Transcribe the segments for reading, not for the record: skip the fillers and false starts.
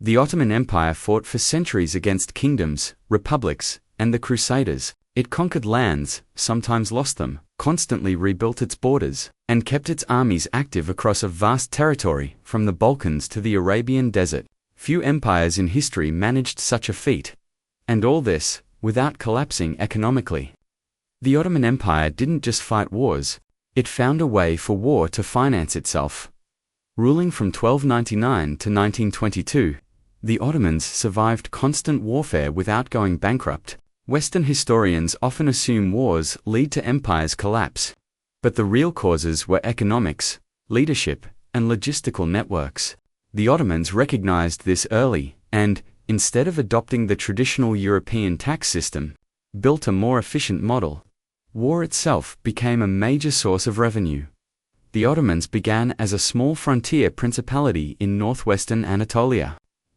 The Ottoman Empire fought for centuries against kingdoms, republics, and the Crusaders. It conquered lands, sometimes lost them, constantly rebuilt its borders, and kept its armies active across a vast territory, from the Balkans to the Arabian Desert. Few empires in history managed such a feat. And all this, without collapsing economically. The Ottoman Empire didn't just fight wars, it found a way for war to finance itself. Ruling from 1299 to 1922, the Ottomans survived constant warfare without going bankrupt. Western historians often assume wars lead to empires' collapse. But the real causes were economics, leadership, and logistical networks. The Ottomans recognized this early and, instead of adopting the traditional European tax system, built a more efficient model. War itself became a major source of revenue. The Ottomans began as a small frontier principality in northwestern Anatolia.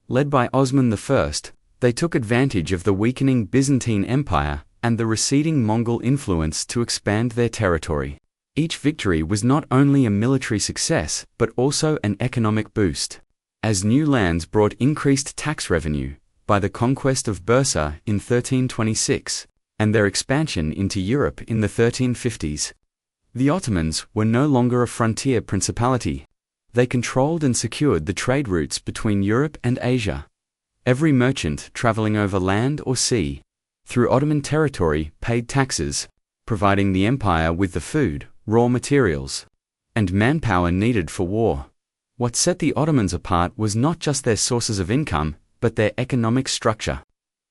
Led by Osman I, they took advantage of the weakening Byzantine Empire and the receding Mongol influence to expand their territory. Each victory was not only a military success but also an economic boost. As new lands brought increased tax revenue, by the conquest of Bursa in 1326, and their expansion into Europe in the 1350s. The Ottomans were no longer a frontier principality. They controlled and secured the trade routes between Europe and Asia. Every merchant traveling over land or sea, through Ottoman territory, paid taxes, providing the empire with the food, raw materials, and manpower needed for war. What set the Ottomans apart was not just their sources of income, but their economic structure.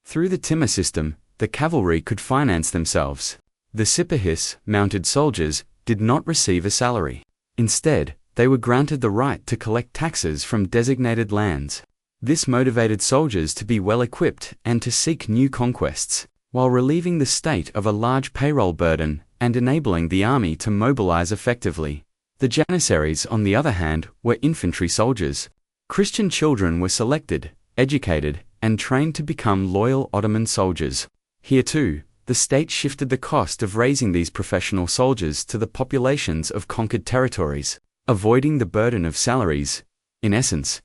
Through the timar system, the cavalry could finance themselves. The sipahis, mounted soldiers, did not receive a salary. Instead, they were granted the right to collect taxes from designated lands. This motivated soldiers to be well equipped and to seek new conquests, while relieving the state of a large payroll burden and enabling the army to mobilize effectively. The janissaries, on the other hand, were infantry soldiers. Christian children were selected, educated, and trained to become loyal Ottoman soldiers. Here too, the state shifted the cost of raising these professional soldiers to the populations of conquered territories, avoiding the burden of salaries. In essence,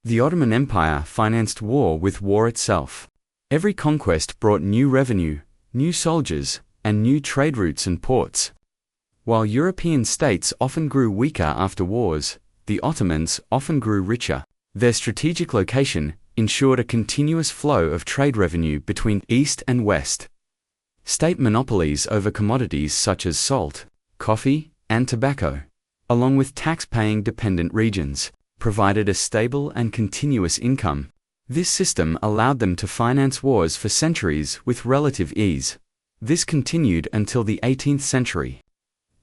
the Ottoman Empire financed war with war itself. Every conquest brought new revenue, new soldiers, and new trade routes and ports. While European states often grew weaker after wars, the Ottomans often grew richer. Their strategic location ensured a continuous flow of trade revenue between East and West. State monopolies over commodities such as salt, coffee, and tobacco, along with tax-paying dependent regions, provided a stable and continuous income. This system allowed them to finance wars for centuries with relative ease. This continued until the 18th century.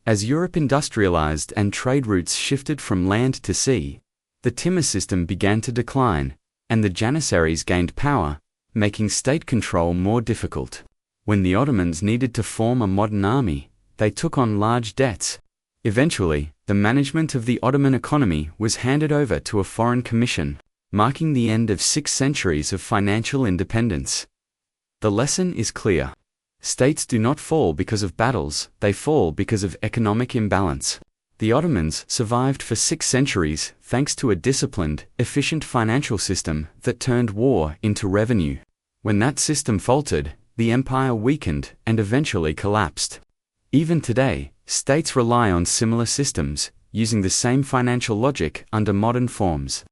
As Europe industrialized and trade routes shifted from land to sea, the timar system began to decline, and the janissaries gained power, making state control more difficult. When the Ottomans needed to form a modern army, they took on large debts. Eventually, the management of the Ottoman economy was handed over to a foreign commission, marking the end of 6 centuries of financial independence. The lesson is clear. States do not fall because of battles, they fall because of economic imbalance. The Ottomans survived for 6 centuries thanks to a disciplined, efficient financial system that turned war into revenue. When that system faltered, the empire weakened and eventually collapsed. Even today, states rely on similar systems, using the same financial logic under modern forms.